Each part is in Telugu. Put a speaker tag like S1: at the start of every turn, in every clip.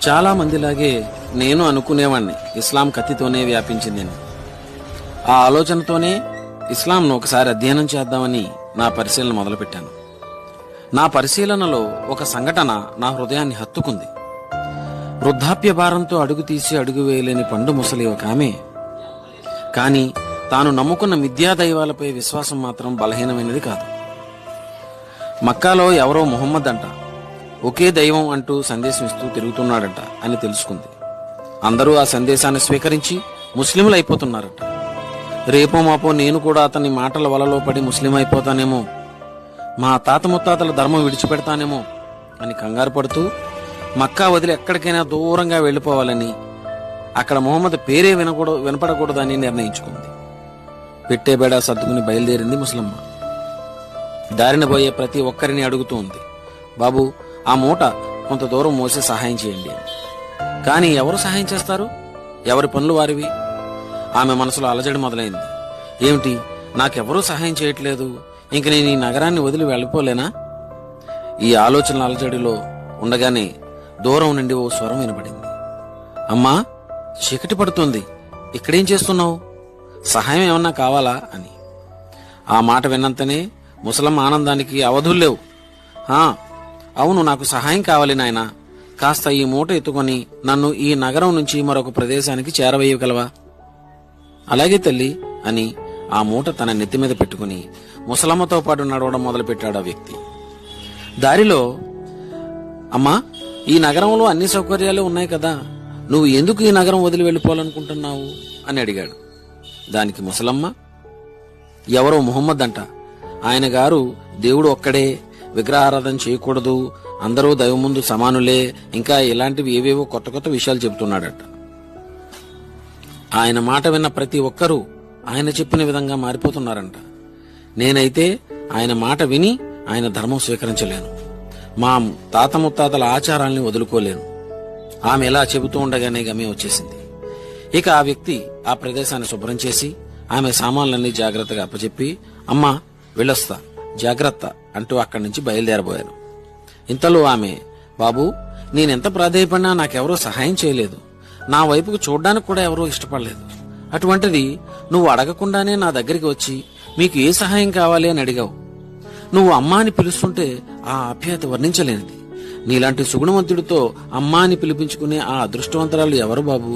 S1: చాలా మందిలాగే నేను అనుకునేవాణ్ణి ఇస్లాం కత్తితోనే వ్యాపించిందని. ఆ ఆలోచనతోనే ఇస్లాంను ఒకసారి అధ్యయనం చేద్దామని నా పరిశీలన మొదలుపెట్టాను. నా పరిశీలనలో ఒక సంఘటన నా హృదయాన్ని హత్తుకుంది. వృద్ధాప్య భారంతో అడుగు తీసి అడుగు వేయలేని పండు ముసలి ఒక ఆమె, కాని తాను నమ్ముకున్న మిథ్యా దైవాలపై విశ్వాసం మాత్రం బలహీనమైనది కాదు. మక్కాలో ఎవరో ముహమ్మద్ అంట ఒకే దైవం అంటూ సందేశం ఇస్తూ తిరుగుతున్నాడట అని తెలుసుకుంది. అందరూ ఆ సందేశాన్ని స్వీకరించి ముస్లింలు అయిపోతున్నారట. రేపో మాపో నేను కూడా అతని మాటల వలలో పడి ముస్లిం అయిపోతానేమో, మా తాత ముత్తాతల ధర్మం విడిచిపెడతానేమో అని కంగారు పడుతూ మక్కా వదిలి ఎక్కడికైనా దూరంగా వెళ్లిపోవాలని, అక్కడ ముహమ్మద్ పేరే వినపడకూడదని నిర్ణయించుకుంది. పెట్టే బేడా సర్దుకుని బయలుదేరింది ముసలమ్మ. దారిన పోయే ప్రతి ఒక్కరిని అడుగుతూ ఉంది, బాబు ఆ మూట కొంత దూరం మోసి సహాయం చేయండి అని. కానీ ఎవరు సహాయం చేస్తారు? ఎవరి పనులు వారివి. ఆమె మనసులో అలజడి మొదలైంది. ఏమిటి, నాకెవరూ సహాయం చేయట్లేదు, ఇంక నేను ఈ నగరాన్ని వదిలి వెళ్ళిపోలేనా? ఈ ఆలోచనల అలజడిలో ఉండగానే దూరం నుండి ఓ స్వరం వినపడింది. అమ్మా, చీకటి పడుతుంది, ఇక్కడేం చేస్తున్నావు? సహాయం ఏమన్నా కావాలా అని. ఆ మాట విన్నంతనే ముసలమ్మ ఆనందానికి అవధుల్లేవు. అవును, నాకు సహాయం కావాలి నాయనా. కాస్త ఈ మూట ఎత్తుకొని నన్ను ఈ నగరం నుంచి మరొక ప్రదేశానికి చేరవేయగలవా? అలాగే తల్లి అని ఆ మూట తన నెత్తి మీద పెట్టుకుని ముసలమ్మతో పాటు నడవడం మొదలుపెట్టాడు ఆ వ్యక్తి. దారిలో, అమ్మా, ఈ నగరంలో అన్ని సౌకర్యాలు ఉన్నాయి కదా, నువ్వు ఎందుకు ఈ నగరం వదిలి వెళ్ళిపోవాలనుకుంటున్నావు అని అడిగాడు. దానికి ముసలమ్మ, ఎవరో ముహమ్మద్ అంట, ఆయన గారు దేవుడు ఒక్కడే, విగ్రహారాధన చేయకూడదు, అందరూ దైవం ముందు సమానులే, ఇంకా ఇలాంటివి ఏవేవో కొత్త కొత్త విషయాలు చెబుతున్నాడట. ఆయన మాట విన్న ప్రతి ఒక్కరూ ఆయన చెప్పిన విధంగా మారిపోతున్నారంట. నేనైతే ఆయన మాట విని ఆయన ధర్మం స్వీకరించలేను, మా తాత ముత్తాతల ఆచారాల్ని వదులుకోలేను. ఆమె ఎలా చెబుతూ ఉండగానే గమ్యం వచ్చేసింది. ఇక ఆ వ్యక్తి ఆ ప్రదేశాన్ని శుభ్రం చేసి ఆమె సామాన్లన్నీ జాగ్రత్తగా అప్పచెప్పి, అమ్మా వెళ్ళొస్తా, జాగ్రత్త అంటూ అక్కడి నుంచి బయలుదేరబోయాను. ఇంతలో ఆమె, బాబు, నేనెంత ప్రాధేయపడినా నాకెవరూ సహాయం చేయలేదు, నా వైపుకు చూడ్డానికి కూడా ఎవరూ ఇష్టపడలేదు. అటువంటిది నువ్వు అడగకుండానే నా దగ్గరికి వచ్చి మీకు ఏ సహాయం కావాలి అని అడిగావు. నువ్వు అమ్మా అని పిలుస్తుంటే ఆ ఆప్యాయత వర్ణించలేనిది. నీలాంటి సుగుణవంతుడితో అమ్మా అని పిలిపించుకునే ఆ అదృష్టవంతరాలు ఎవరు బాబు?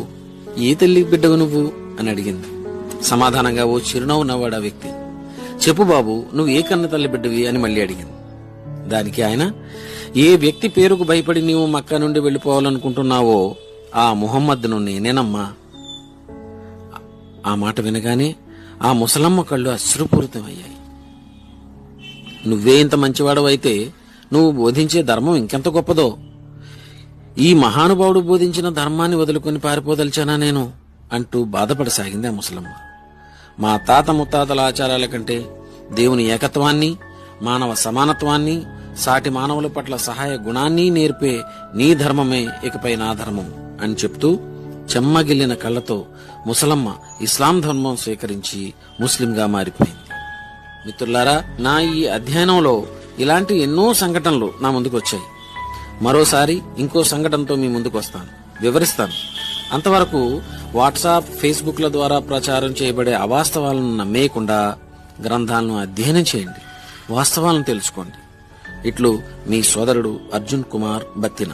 S1: ఏ తల్లి బిడ్డవు నువ్వు అని అడిగింది. సమాధానంగా ఓ చిరునవ్వు నవ్వాడు ఆ వ్యక్తి. చెప్పు బాబు, నువ్వు ఏ కన్న తల్లి బిడ్డవి అని మళ్ళీ అడిగింది. దానికి ఆయన, ఏ వ్యక్తి పేరుకు భయపడి నీవు మక్కా నుండి వెళ్లిపోవాలనుకుంటున్నావో ఆ ముహమ్మద్ను నేనమ్మా. ఆ మాట వినగానే ఆ ముసలమ్మ కళ్ళు అశ్రుపూరితమయ్యాయి. నువ్వే ఇంత మంచివాడవైతే నువ్వు బోధించే ధర్మం ఇంకెంత గొప్పదో. ఈ మహానుభావుడు బోధించిన ధర్మాన్ని వదులుకొని పారిపోదలిచానా నేను అంటూ బాధపడసాగింది ఆ ముసలమ్మ. మా తాత ముత్తాతల ఆచారాల కంటే దేవుని ఏకత్వాన్ని, మానవ సమానత్వాన్ని, సాటి మానవుల పట్ల సహాయ గుణాన్ని నేర్పే నీ ధర్మమే ఇకపై నా ధర్మం అని చెప్తూ చెమ్మగిల్లిన కళ్లతో ముసలమ్మ ఇస్లాం ధర్మం స్వీకరించి ముస్లింగా మారిపోయింది. మిత్రులారా, నా ఈ అధ్యయనంలో ఇలాంటి ఎన్నో సంఘటనలు నా ముందుకు వచ్చాయి. మరోసారి ఇంకో సంఘటనతో మీ ముందుకు వస్తాను, వివరిస్తాను. అంతవరకు వాట్సాప్, ఫేస్బుక్ల ద్వారా ప్రచారం చేయబడే అవాస్తవాలను నమ్మేయకుండా గ్రంథాలను అధ్యయనం చేయండి, వాస్తవాలను తెలుసుకోండి. ఇట్లు మీ సోదరుడు అర్జున్ కుమార్ బత్తిన.